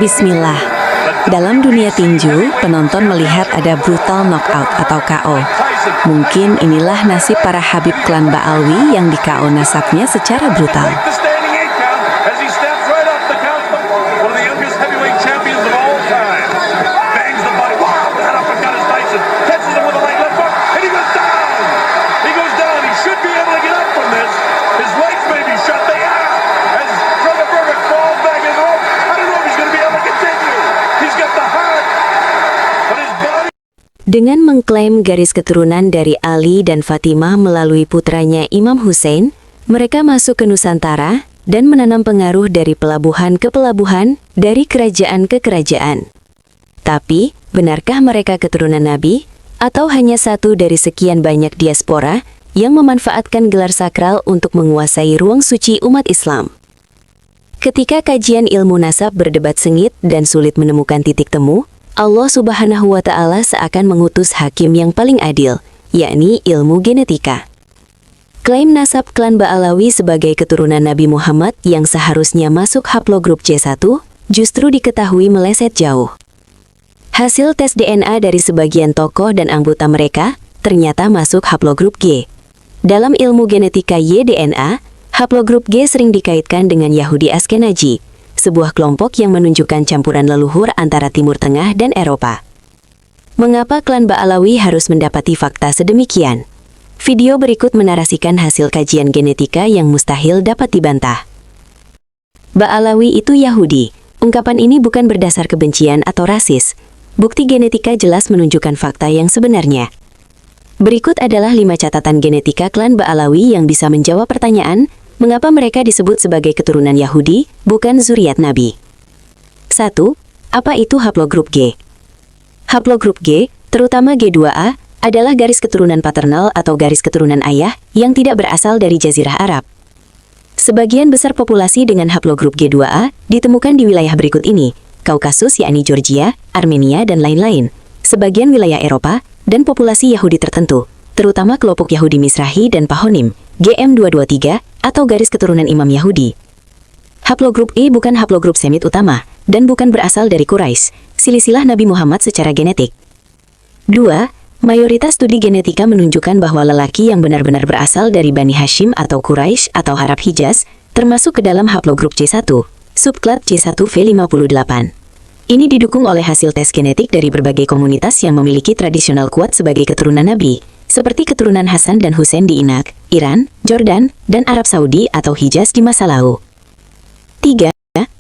Bismillah. Dalam dunia tinju, penonton melihat ada brutal knockout atau KO. Mungkin inilah nasib para Habib klan Ba'alwi yang di KO nasabnya secara brutal. Dengan mengklaim garis keturunan dari Ali dan Fatimah melalui putranya Imam Hussein, mereka masuk ke Nusantara dan menanam pengaruh dari pelabuhan ke pelabuhan, dari kerajaan ke kerajaan. Tapi, benarkah mereka keturunan Nabi? Atau hanya satu dari sekian banyak diaspora yang memanfaatkan gelar sakral untuk menguasai ruang suci umat Islam? Ketika kajian ilmu nasab berdebat sengit dan sulit menemukan titik temu, Allah Subhanahu wa Ta'ala seakan mengutus hakim yang paling adil, yakni ilmu genetika. Klaim nasab klan Ba'alawi sebagai keturunan Nabi Muhammad yang seharusnya masuk haplogrup C1 justru diketahui meleset jauh. Hasil tes DNA dari sebagian tokoh dan anggota mereka ternyata masuk haplogrup G. Dalam ilmu genetika Y-DNA, haplogrup G sering dikaitkan dengan Yahudi Askenazi, sebuah kelompok yang menunjukkan campuran leluhur antara Timur Tengah dan Eropa. Mengapa klan Ba'alawi harus mendapati fakta sedemikian? Video berikut menarasikan hasil kajian genetika yang mustahil dapat dibantah. Ba'alawi itu Yahudi. Ungkapan ini bukan berdasar kebencian atau rasis. Bukti genetika jelas menunjukkan fakta yang sebenarnya. Berikut adalah 5 catatan genetika klan Ba'alawi yang bisa menjawab pertanyaan, mengapa mereka disebut sebagai keturunan Yahudi, bukan zuriat Nabi? 1. Apa itu haplogrup G? Haplogrup G, terutama G2A, adalah garis keturunan paternal atau garis keturunan ayah yang tidak berasal dari Jazirah Arab. Sebagian besar populasi dengan haplogrup G2A ditemukan di wilayah berikut ini, Kaukasus yakni Georgia, Armenia, dan lain-lain, sebagian wilayah Eropa, dan populasi Yahudi tertentu, terutama kelompok Yahudi Misrahi dan Pahonim, GM223, atau garis keturunan Imam Yahudi. Haplogrup E bukan haplogrup Semit utama, dan bukan berasal dari Quraisy, silsilah Nabi Muhammad secara genetik. 2. Mayoritas studi genetika menunjukkan bahwa lelaki yang benar-benar berasal dari Bani Hashim atau Quraisy atau Arab Hijaz, termasuk ke dalam haplogrup C1, subklat C1V58. Ini didukung oleh hasil tes genetik dari berbagai komunitas yang memiliki tradisional kuat sebagai keturunan Nabi, seperti keturunan Hasan dan Husain di Irak, Iran, Jordan, dan Arab Saudi atau Hijaz di masa lalu. 3.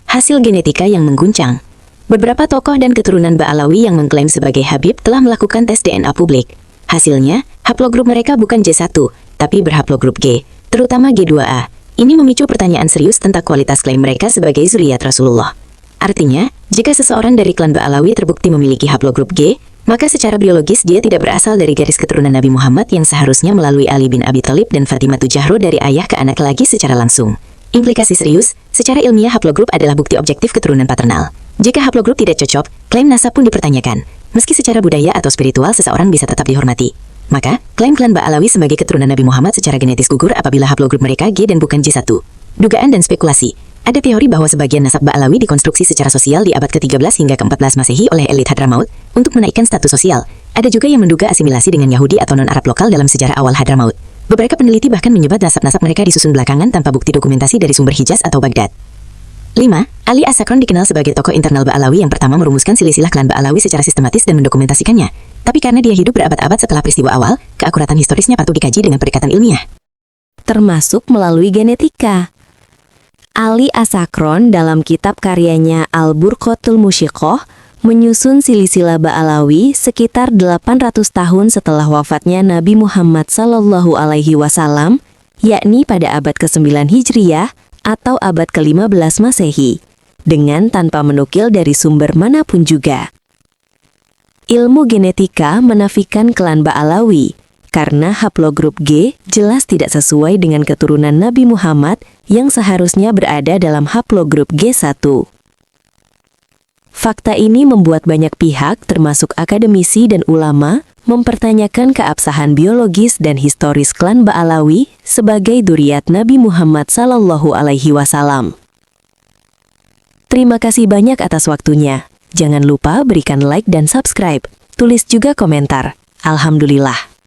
Hasil genetika yang mengguncang. Beberapa tokoh dan keturunan Ba'alawi yang mengklaim sebagai Habib telah melakukan tes DNA publik. Hasilnya, haplogrup mereka bukan J1, tapi berhaplogrup G, terutama G2A. Ini memicu pertanyaan serius tentang kualitas klaim mereka sebagai zuriat Rasulullah. Artinya, jika seseorang dari klan Ba'alawi terbukti memiliki haplogrup G, maka secara biologis dia tidak berasal dari garis keturunan Nabi Muhammad yang seharusnya melalui Ali bin Abi Thalib dan Fatimah Zahra dari ayah ke anak lagi secara langsung. Implikasi serius, secara ilmiah haplogrup adalah bukti objektif keturunan paternal. Jika haplogrup tidak cocok, klaim nasab pun dipertanyakan. Meski secara budaya atau spiritual seseorang bisa tetap dihormati. Maka, klaim klan Ba'alawi sebagai keturunan Nabi Muhammad secara genetis gugur apabila haplogrup mereka G dan bukan J1. Dugaan dan spekulasi. Ada teori bahwa sebagian nasab Ba'alawi dikonstruksi secara sosial di abad ke-13 hingga ke-14 Masehi oleh elit Hadramaut untuk menaikkan status sosial. Ada juga yang menduga asimilasi dengan Yahudi atau non-Arab lokal dalam sejarah awal Hadramaut. Beberapa peneliti bahkan menyebut nasab-nasab mereka disusun belakangan tanpa bukti dokumentasi dari sumber Hijaz atau Baghdad. 5. Ali As-Sakron dikenal sebagai tokoh internal Ba'alawi yang pertama merumuskan silsilah klan Ba'alawi secara sistematis dan mendokumentasikannya. Tapi karena dia hidup berabad-abad setelah peristiwa awal, keakuratan historisnya patut dikaji dengan pendekatan ilmiah. Termasuk melalui genetika. Ali As-Sakron dalam kitab karyanya Al-Burqatul Musyiqoh menyusun silsilah Ba'alawi sekitar 800 tahun setelah wafatnya Nabi Muhammad SAW, yakni pada abad ke-9 Hijriyah atau abad ke-15 Masehi, dengan tanpa menukil dari sumber manapun juga. Ilmu genetika menafikan klan Ba'alawi, karena haplogrup G jelas tidak sesuai dengan keturunan Nabi Muhammad yang seharusnya berada dalam haplogrup G1. Fakta ini membuat banyak pihak, termasuk akademisi dan ulama, mempertanyakan keabsahan biologis dan historis klan Ba'alawi sebagai dzurriyyat Nabi Muhammad SAW. Terima kasih banyak atas waktunya. Jangan lupa berikan like dan subscribe. Tulis juga komentar. Alhamdulillah.